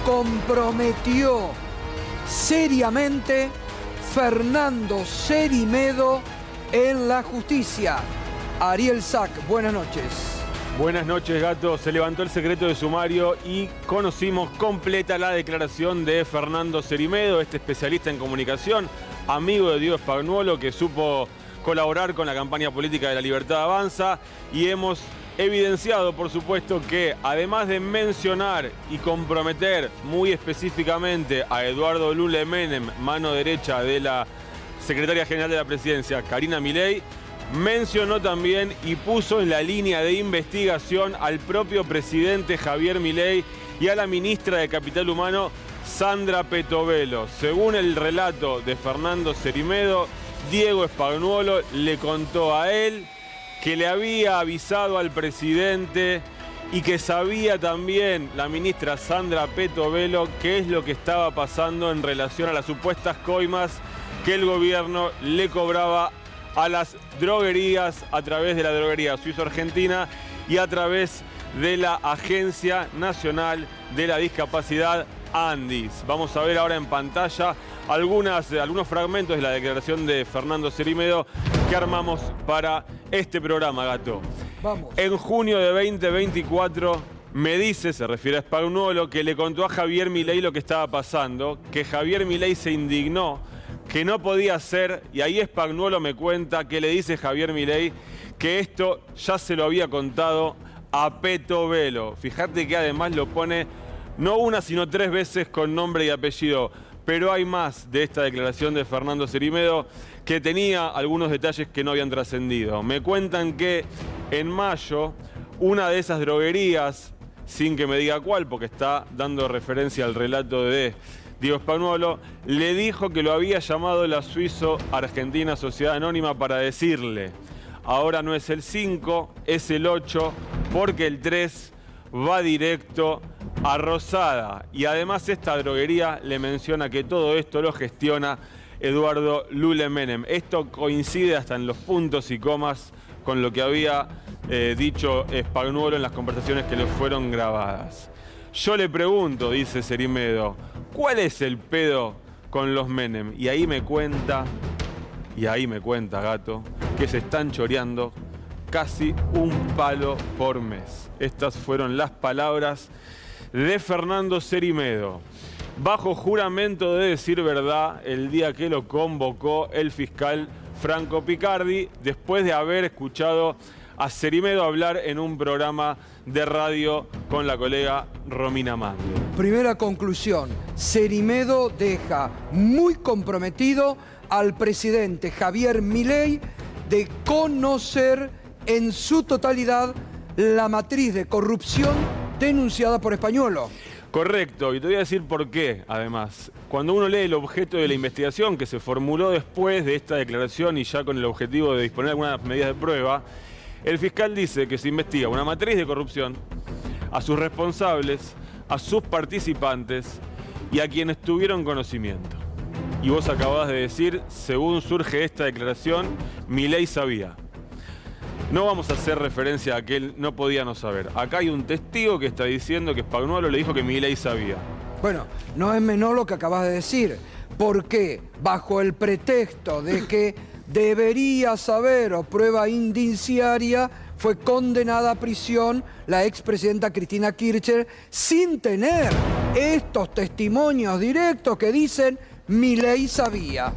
comprometió seriamente Fernando Cerimedo en la justicia. Ariel Sack, buenas noches. Buenas noches, Gato. Se levantó el secreto de sumario y conocimos completa la declaración de Fernando Cerimedo, este especialista en comunicación, amigo de Diego Spagnuolo, que supo colaborar con la campaña política de La Libertad Avanza, y hemos evidenciado, por supuesto, que además de mencionar y comprometer muy específicamente a Eduardo Lule Menem, mano derecha de la secretaria general de la presidencia, Karina Milei, mencionó también y puso en la línea de investigación al propio presidente Javier Milei y a la ministra de Capital Humano, Sandra Petovelo. Según el relato de Fernando Cerimedo, Diego Spagnuolo le contó a él que le había avisado al presidente y que sabía también la ministra Sandra Petovelo qué es lo que estaba pasando en relación a las supuestas coimas que el gobierno le cobraba a las droguerías a través de la droguería Suizo-Argentina y a través de la Agencia Nacional de la Discapacidad, ANDIS. Vamos a ver ahora en pantalla algunos fragmentos de la declaración de Fernando Cerimedo que armamos para este programa, Gato. Vamos. En junio de 2024 me dice, se refiere a Spagnuolo, que le contó a Javier Milei lo que estaba pasando, que Javier Milei se indignó, que no podía ser, y ahí Spagnuolo me cuenta que le dice Javier Milei que esto ya se lo había contado a Petovelo. Fíjate que además lo pone no una sino 3 veces con nombre y apellido. Pero hay más de esta declaración de Fernando Cerimedo que tenía algunos detalles que no habían trascendido. Me cuentan que en mayo una de esas droguerías, sin que me diga cuál, porque está dando referencia al relato de Diego Spagnuolo, le dijo que lo había llamado la Suizo-Argentina Sociedad Anónima para decirle: ahora no es el 5, es el 8, porque el 3 va directo a Rosada. Y además esta droguería le menciona que todo esto lo gestiona Eduardo Lule Menem. Esto coincide hasta en los puntos y comas con lo que había dicho Spagnuolo en las conversaciones que le fueron grabadas. Yo le pregunto, dice Cerimedo, ¿cuál es el pedo con los Menem? Y ahí me cuenta, Gato, que se están choreando casi un palo por mes. Estas fueron las palabras de Fernando Cerimedo, bajo juramento de decir verdad el día que lo convocó el fiscal Franco Picardi, después de haber escuchado a Cerimedo hablar en un programa de radio con la colega Romina Mangel. Primera conclusión, Cerimedo deja muy comprometido al presidente Javier Milei de conocer en su totalidad la matriz de corrupción denunciada por Spagnuolo. Correcto, y te voy a decir por qué, además. Cuando uno lee el objeto de la investigación que se formuló después de esta declaración y ya con el objetivo de disponer algunas medidas de prueba, el fiscal dice que se investiga una matriz de corrupción, a sus responsables, a sus participantes y a quienes tuvieron conocimiento. Y vos acabás de decir, según surge esta declaración, Milei sabía. No vamos a hacer referencia a que él no podía no saber. Acá hay un testigo que está diciendo que Spagnuolo le dijo que Milei sabía. Bueno, no es menor lo que acabas de decir, porque bajo el pretexto de que debería saber o prueba indiciaria, fue condenada a prisión la expresidenta Cristina Kirchner sin tener estos testimonios directos que dicen Milei sabía.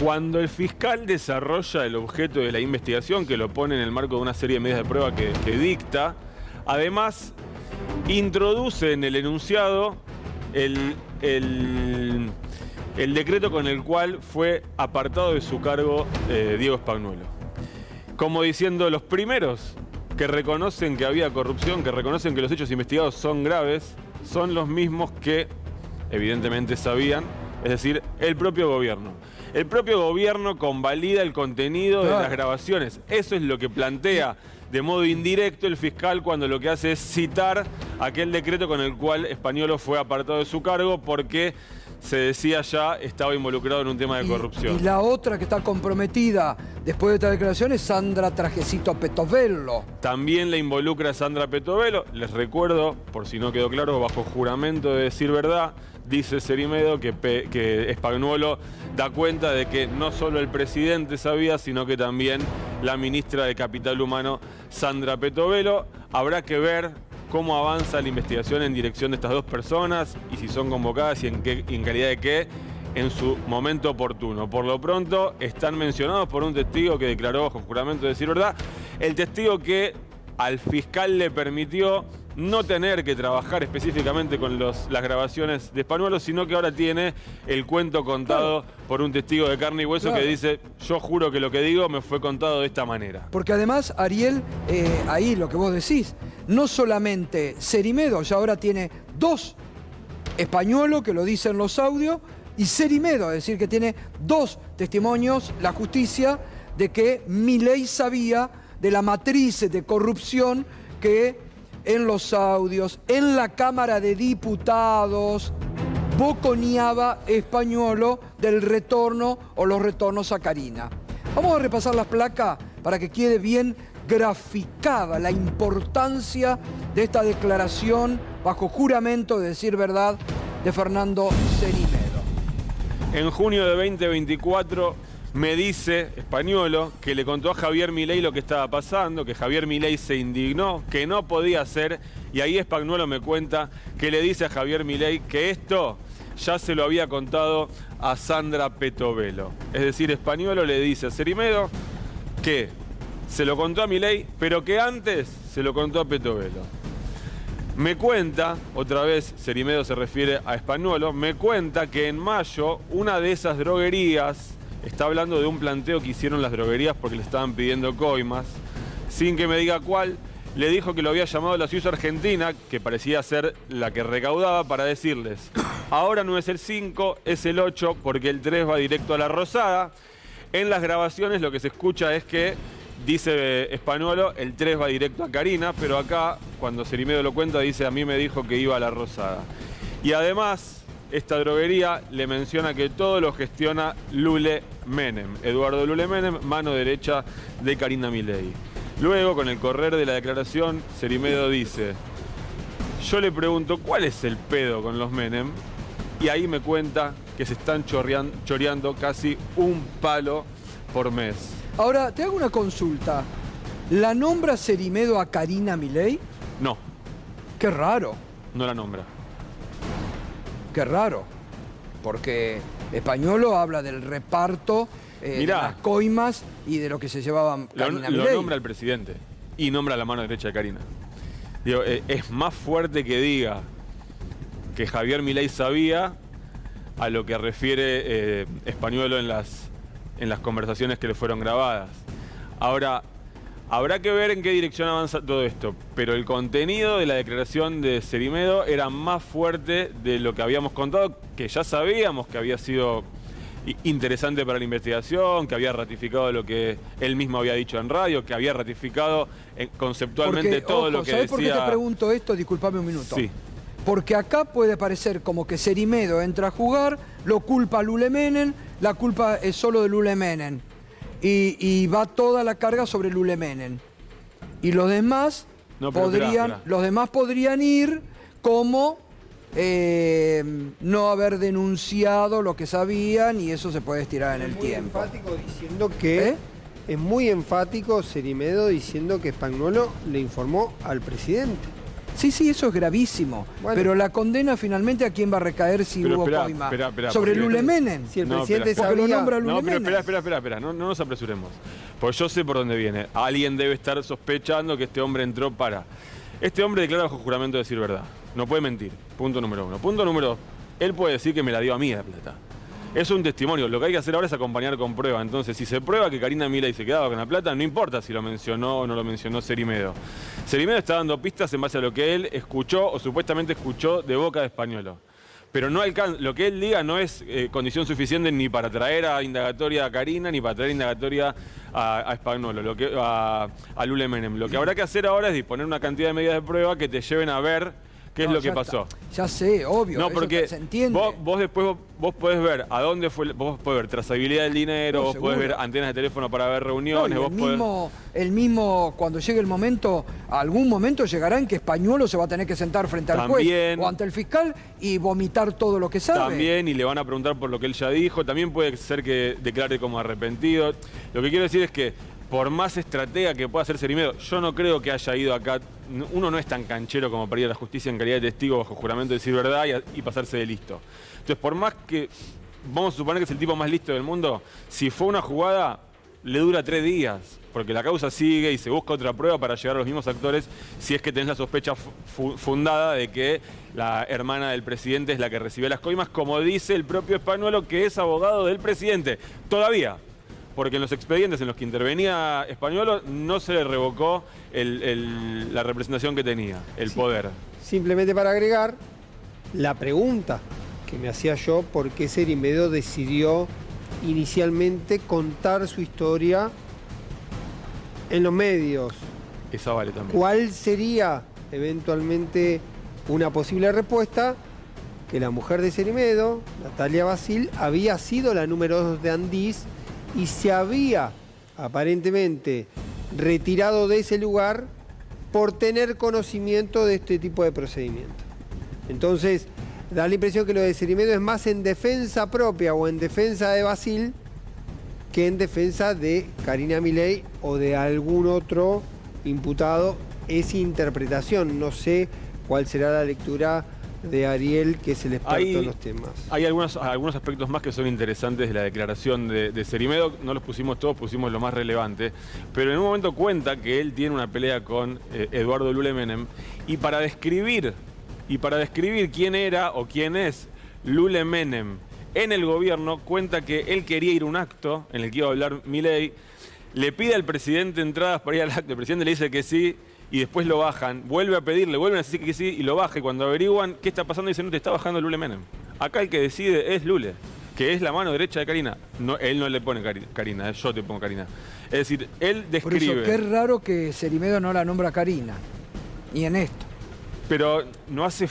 Cuando el fiscal desarrolla el objeto de la investigación, que lo pone en el marco de una serie de medidas de prueba que dicta, además introduce en el enunciado el decreto con el cual fue apartado de su cargo Diego Spagnuolo. Como diciendo, los primeros que reconocen que había corrupción, que reconocen que los hechos investigados son graves, son los mismos que evidentemente sabían, es decir, el propio gobierno. El propio gobierno convalida el contenido de las grabaciones. Eso es lo que plantea de modo indirecto el fiscal cuando lo que hace es citar aquel decreto con el cual Spagnuolo fue apartado de su cargo, porque se decía ya estaba involucrado en un tema de corrupción. Y la otra que está comprometida después de esta declaración es Sandra Trajecito Petovello. También le involucra a Sandra Petovello. Les recuerdo, por si no quedó claro, bajo juramento de decir verdad, dice Cerimedo que Spagnuolo da cuenta de que no solo el presidente sabía, sino que también la ministra de Capital Humano, Sandra Petovello. Habrá que ver cómo avanza la investigación en dirección de estas dos personas y si son convocadas y en calidad de qué en su momento oportuno. Por lo pronto están mencionados por un testigo que declaró bajo juramento de decir verdad, el testigo que al fiscal le permitió no tener que trabajar específicamente con las grabaciones de Spagnuolo, sino que ahora tiene el cuento contado por un testigo de carne y hueso que dice, yo juro que lo que digo me fue contado de esta manera. Porque además, Ariel, ahí lo que vos decís, no solamente Cerimedo, ya ahora tiene dos Spagnuolo que lo dicen los audios, y Cerimedo, es decir, que tiene dos testimonios, la justicia, de que Milei sabía de la matriz de corrupción que en los audios, en la Cámara de Diputados, boconeaba Spagnuolo del retorno o los retornos a Carina. Vamos a repasar las placas para que quede bien graficada la importancia de esta declaración bajo juramento de decir verdad de Fernando Cerimedo. En junio de 2024 me dice Spagnuolo que le contó a Javier Milei lo que estaba pasando, que Javier Milei se indignó, que no podía hacer, y ahí Spagnuolo me cuenta que le dice a Javier Milei que esto ya se lo había contado a Sandra Petovello. Es decir, Spagnuolo le dice a Cerimedo que se lo contó a Milei, pero que antes se lo contó a Petovello. Me cuenta, otra vez Cerimedo se refiere a Spagnuolo, me cuenta que en mayo una de esas droguerías, está hablando de un planteo que hicieron las droguerías porque le estaban pidiendo coimas, sin que me diga cuál, le dijo que lo había llamado la Suiza Argentina, que parecía ser la que recaudaba, para decirles, ahora no es el 5, es el 8, porque el 3 va directo a la Rosada. En las grabaciones lo que se escucha es que, dice Spagnuolo, el 3 va directo a Carina, pero acá, cuando Cerimedo lo cuenta, dice, a mí me dijo que iba a la Rosada. Y además, esta droguería le menciona que todo lo gestiona Lule Menem, Eduardo Lule Menem, mano derecha de Karina Milei. Luego, con el correr de la declaración, Cerimedo dice, yo le pregunto, ¿cuál es el pedo con los Menem? Y ahí me cuenta que se están choreando casi un palo por mes. Ahora, te hago una consulta. ¿La nombra Cerimedo a Karina Milei? No. Qué raro. No la nombra. Qué raro, porque Spagnuolo habla del reparto de las coimas y de lo que se llevaban Karina Milei. Lo nombra el presidente y nombra la mano derecha de Karina. Digo, es más fuerte que diga que Javier Milei sabía a lo que refiere Spagnuolo en las conversaciones que le fueron grabadas. Ahora, habrá que ver en qué dirección avanza todo esto, pero el contenido de la declaración de Cerimedo era más fuerte de lo que habíamos contado, que ya sabíamos que había sido interesante para la investigación, que había ratificado lo que él mismo había dicho en radio, que había ratificado conceptualmente todo lo que ¿sabés decía? por qué te pregunto esto? Disculpame un minuto. Sí. Porque acá puede parecer como que Cerimedo entra a jugar, lo culpa a Lule Menem, la culpa es solo de Lule Menem. Y va toda la carga sobre Lule Menem. Y los demás, los demás podrían ir como no haber denunciado lo que sabían y eso se puede estirar en el tiempo. Enfático diciendo que es muy enfático Cerimedo diciendo que Spagnuolo le informó al presidente. Sí, eso es gravísimo. Bueno, pero la condena finalmente, ¿a quién va a recaer si hubo coima? Sobre Lule Menem. Si el presidente sabía... Porque lo nombra Lule Menem. Espera, no nos apresuremos. Porque yo sé por dónde viene. Alguien debe estar sospechando que este hombre entró para... Este hombre declara bajo juramento de decir verdad. No puede mentir. Punto número 1. Punto número 2. Él puede decir que me la dio a mí la plata. Es un testimonio. Lo que hay que hacer ahora es acompañar con prueba. Entonces, si se prueba que Karina Milei se quedaba con la plata, no importa si lo mencionó o no lo mencionó Cerimedo. Cerimedo está dando pistas en base a lo que él escuchó o supuestamente escuchó de boca de Spagnuolo. Pero no alcanza, lo que él diga no es condición suficiente ni para traer a indagatoria a Karina, ni para traer indagatoria a Spagnuolo, a Lule Menem. Lo que habrá que hacer ahora es disponer una cantidad de medidas de prueba que te lleven a ver ¿Qué es lo que pasó? Ya sé, obvio. No, porque se entiende. vos después vos podés ver a dónde fue, vos podés ver trazabilidad del dinero, vos podés ver antenas de teléfono para ver reuniones, el mismo, cuando llegue el momento, algún momento llegará en que Españuolo se va a tener que sentar frente al juez o ante el fiscal y vomitar todo lo que sabe. También, y le van a preguntar por lo que él ya dijo, también puede ser que declare como arrepentido. Lo que quiero decir es que por más estratega que pueda ser Cerimedo, yo no creo que haya ido acá. Uno no es tan canchero como para ir a la justicia en calidad de testigo bajo juramento de decir verdad y pasarse de listo. Entonces, por más que vamos a suponer que es el tipo más listo del mundo, si fue una jugada, le dura 3 días, porque la causa sigue y se busca otra prueba para llegar a los mismos actores si es que tenés la sospecha fundada de que la hermana del presidente es la que recibió las coimas, como dice el propio Spagnuolo, que es abogado del presidente. Todavía. Porque en los expedientes en los que intervenía Spagnuolo no se le revocó la representación que tenía, el poder. Simplemente para agregar, la pregunta que me hacía yo, ¿por qué Cerimedo decidió inicialmente contar su historia en los medios? Esa vale también. ¿Cuál sería eventualmente una posible respuesta? Que la mujer de Cerimedo, Natalia Basil, había sido la número 2 de Andís y se había aparentemente retirado de ese lugar por tener conocimiento de este tipo de procedimiento. Entonces, da la impresión que lo de Cerimedo es más en defensa propia o en defensa de Basil que en defensa de Karina Milei o de algún otro imputado. Es interpretación, no sé cuál será la lectura de Ariel, que es el experto en los temas. Hay algunos aspectos más que son interesantes de la declaración de Cerimedo. No los pusimos todos, pusimos lo más relevante. Pero en un momento cuenta que él tiene una pelea con Eduardo Lule Menem. Y para describir quién era o quién es Lule Menem en el gobierno, cuenta que él quería ir a un acto en el que iba a hablar Milei. Le pide al presidente entradas para ir al acto. El presidente le dice que sí. Y después lo bajan, vuelve a pedirle, vuelven a decir que sí y lo baja. Y cuando averiguan qué está pasando, dicen, no, te está bajando Lule Menem. Acá el que decide es Lule, que es la mano derecha de Karina. No, él no le pone Karina, yo te pongo Karina. Es decir, él describe... Por eso, qué raro que Cerimedo no la nombra Karina, y en esto. Pero no hace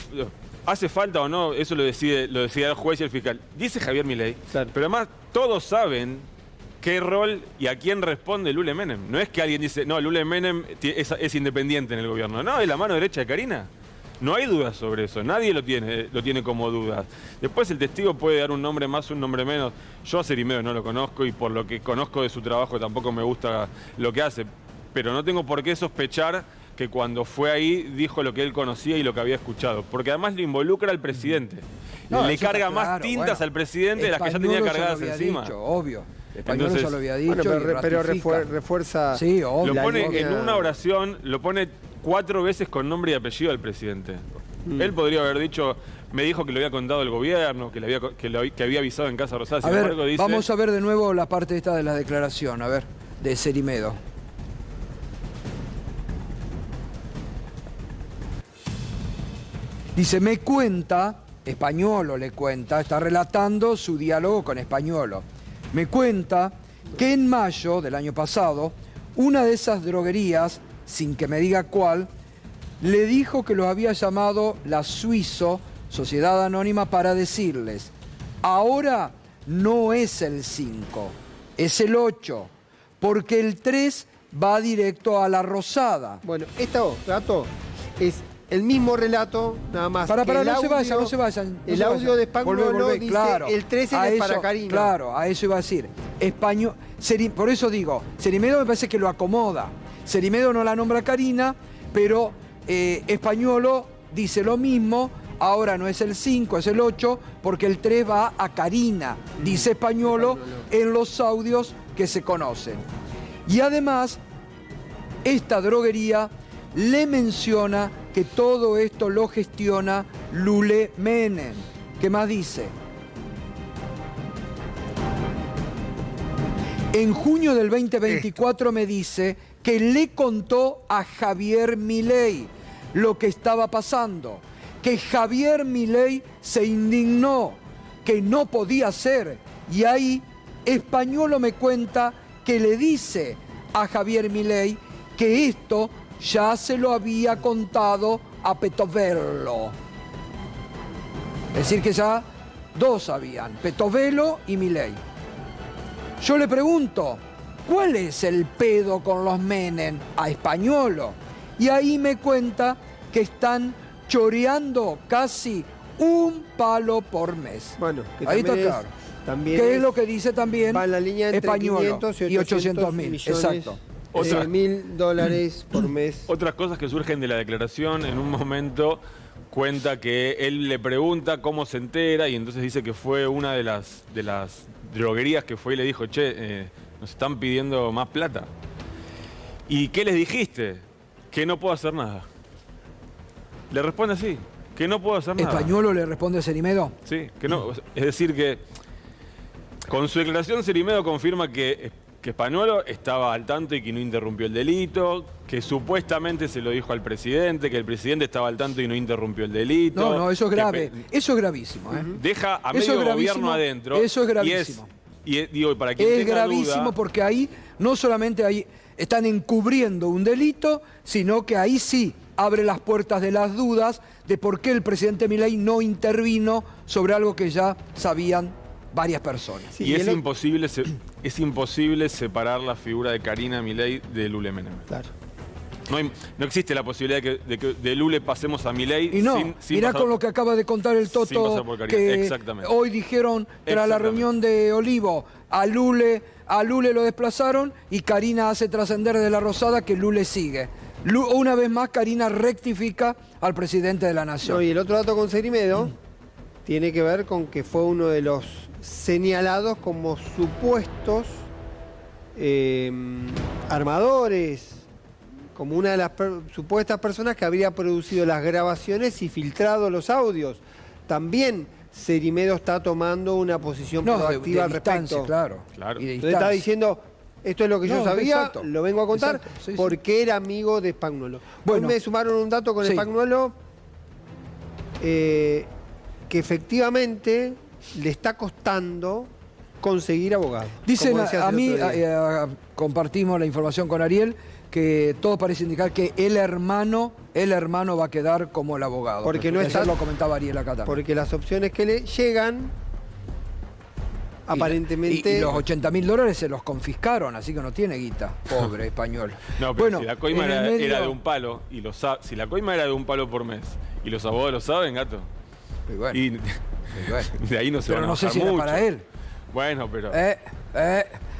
falta o no, eso lo decide el juez y el fiscal. Dice Javier Milei, claro. Pero además todos saben qué rol y a quién responde Lule Menem. No es que alguien dice, no, Lule Menem es independiente en el gobierno. No, es la mano derecha de Karina. No hay dudas sobre eso, nadie lo tiene como dudas. Después el testigo puede dar un nombre más, un nombre menos. Yo a Cerimedo no lo conozco y por lo que conozco de su trabajo tampoco me gusta lo que hace. Pero no tengo por qué sospechar que cuando fue ahí dijo lo que él conocía y lo que había escuchado. Porque además lo involucra al presidente. No, le carga más tintas al presidente de las que ya tenía cargadas encima. Dicho, obvio. Españuolo ya lo había dicho. Bueno, pero refuerza. Sí, obvio. Lo pone en una oración, lo pone 4 veces con nombre y apellido al presidente. Él podría haber dicho, me dijo que lo había contado el gobierno, que había avisado en Casa Rosada. Sin embargo, dice... Vamos a ver de nuevo la parte esta de la declaración, a ver, de Cerimedo. Dice, me cuenta, Spagnuolo le cuenta, está relatando su diálogo con Spagnuolo. Me cuenta que en mayo del año pasado, una de esas droguerías, sin que me diga cuál, le dijo que los había llamado la Suizo, Sociedad Anónima, para decirles, ahora no es el 5, es el 8, porque el 3 va directo a la Rosada. Bueno, esto, Gato, es el mismo relato, nada más. No se vayan. El audio de Spagnuolo dice, claro, el 13 es para Karina. Claro, a eso iba a decir. Por eso digo, Cerimedo me parece que lo acomoda. Cerimedo no la nombra Karina, pero Spagnuolo dice lo mismo, ahora no es el 5, es el 8, porque el 3 va a Karina, dice Spagnuolo en los audios que se conocen. Y además, esta droguería le menciona que todo esto lo gestiona Lule Menem. ¿Qué más dice? En junio del 2024 me dice que le contó a Javier Milei lo que estaba pasando, que Javier Milei se indignó, que no podía ser. Y ahí Spagnuolo me cuenta que le dice a Javier Milei que esto ya se lo había contado a Petovello. Es decir, que ya dos sabían, Petovello y Milei. Yo le pregunto, ¿cuál es el pedo con los Menem? A Españolo. Y ahí me cuenta que están choreando casi un palo por mes. Bueno, que ahí está también claro. También ¿Qué es lo que dice también va en la línea entre Españolo 500 y 800 mil? millones, Exacto. $1.000 por mes. Otras cosas que surgen de la declaración, en un momento cuenta que él le pregunta cómo se entera y entonces dice que fue una de las droguerías que fue y le dijo, che, nos están pidiendo más plata. ¿Y qué les dijiste? Que no puedo hacer nada. Le responde así, que no puedo hacer nada. ¿Españolo le responde a Cerimedo? Sí, que no. Es decir, que con su declaración Cerimedo confirma que Españolo estaba al tanto y que no interrumpió el delito, que supuestamente se lo dijo al presidente, que el presidente estaba al tanto y no interrumpió el delito. No, eso es grave. Eso es gravísimo. Deja a medio gobierno adentro. Eso es gravísimo. Y digo, para quien es tenga gravísimo duda, porque ahí no solamente ahí están encubriendo un delito, sino que ahí sí abre las puertas de las dudas de por qué el presidente Milei no intervino sobre algo que ya sabían varias personas. Sí, y es imposible separar la figura de Karina Milei de Lule Menem. Claro. No existe la posibilidad de que de Lule pasemos a Milei y no, sin mirá pasar, con lo que acaba de contar el Toto, que hoy dijeron tras la reunión de Olivo, a Lule lo desplazaron y Karina hace trascender de la Rosada que Lule sigue. Una vez más Karina rectifica al presidente de la Nación. No, y el otro dato con Cerimedo tiene que ver con que fue uno de los señalados como supuestos armadores, como una de las supuestas personas que habría producido las grabaciones y filtrado los audios. También Cerimedo está tomando una posición proactiva al respecto. Claro. Entonces está diciendo, esto es lo que yo sabía, exacto, lo vengo a contar, sí, porque era amigo de Spagnuolo. Bueno, hoy me sumaron un dato con Spagnuolo, que efectivamente le está costando conseguir abogado. Dicen a mí, compartimos la información con Ariel, que todo parece indicar que el hermano va a quedar como el abogado. Porque no está, lo comentaba Ariel acá también. Porque las opciones que le llegan, aparentemente... Y los $80.000 se los confiscaron, así que no tiene guita, pobre español. No, pero si la coima era de un palo, si la coima era de un palo por mes, y los abogados lo saben, gato. Y bueno, de ahí no se van a no sé si mucho. era para él. Bueno, pero...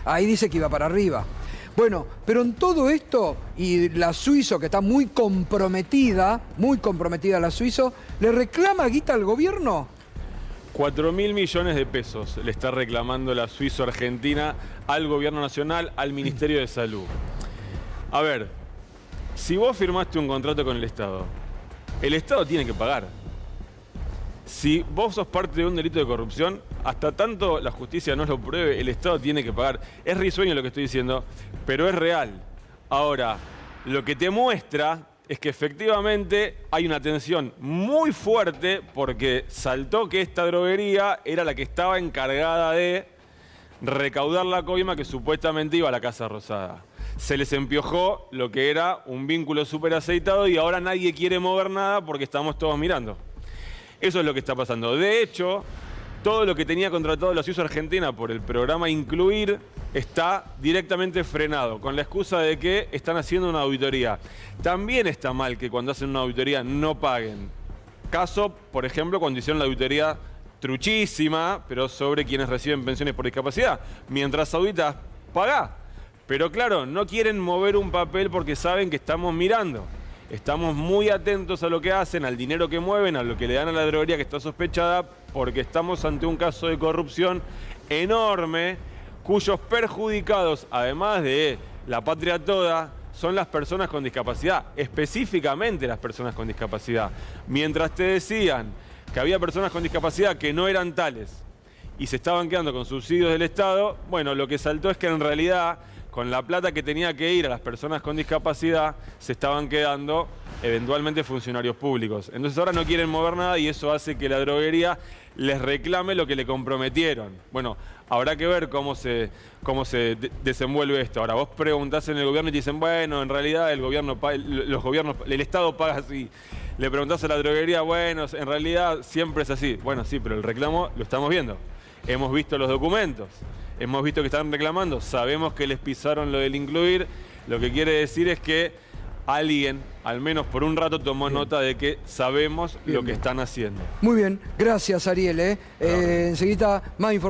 ahí dice que iba para arriba. Bueno, pero en todo esto, y la Suizo, que está muy comprometida la Suizo, ¿le reclama guita al gobierno? 4.000 millones de pesos le está reclamando la Suizo Argentina al gobierno nacional, al Ministerio de Salud. A ver, si vos firmaste un contrato con el Estado tiene que pagar. Si vos sos parte de un delito de corrupción, hasta tanto la justicia no lo pruebe, el Estado tiene que pagar. Es risueño lo que estoy diciendo, pero es real. Ahora, lo que te muestra es que efectivamente hay una tensión muy fuerte porque saltó que esta droguería era la que estaba encargada de recaudar la coima que supuestamente iba a la Casa Rosada. Se les empiojó lo que era un vínculo súper aceitado y ahora nadie quiere mover nada porque estamos todos mirando. Eso es lo que está pasando. De hecho, todo lo que tenía contratado la Suizo Argentina por el programa Incluir está directamente frenado, con la excusa de que están haciendo una auditoría. También está mal que cuando hacen una auditoría no paguen. Caso, por ejemplo, cuando hicieron la auditoría truchísima, pero sobre quienes reciben pensiones por discapacidad. Mientras auditas, pagá. Pero claro, no quieren mover un papel porque saben que estamos mirando. Estamos muy atentos a lo que hacen, al dinero que mueven, a lo que le dan a la droguería que está sospechada, porque estamos ante un caso de corrupción enorme, cuyos perjudicados, además de la patria toda, son las personas con discapacidad, específicamente las personas con discapacidad. Mientras te decían que había personas con discapacidad que no eran tales y se estaban quedando con subsidios del Estado, bueno, lo que saltó es que en realidad, con la plata que tenía que ir a las personas con discapacidad, se estaban quedando eventualmente funcionarios públicos. Entonces ahora no quieren mover nada y eso hace que la droguería les reclame lo que le comprometieron. Bueno, habrá que ver cómo se desenvuelve esto. Ahora, vos preguntás en el gobierno y te dicen, bueno, en realidad el Estado paga así. Le preguntás a la droguería, bueno, en realidad siempre es así. Bueno, sí, pero el reclamo lo estamos viendo. Hemos visto los documentos, hemos visto que están reclamando, sabemos que les pisaron lo del incluir. Lo que quiere decir es que alguien, al menos por un rato, tomó nota de que sabemos lo que están haciendo. Muy bien, gracias Ariel. Enseguida más información.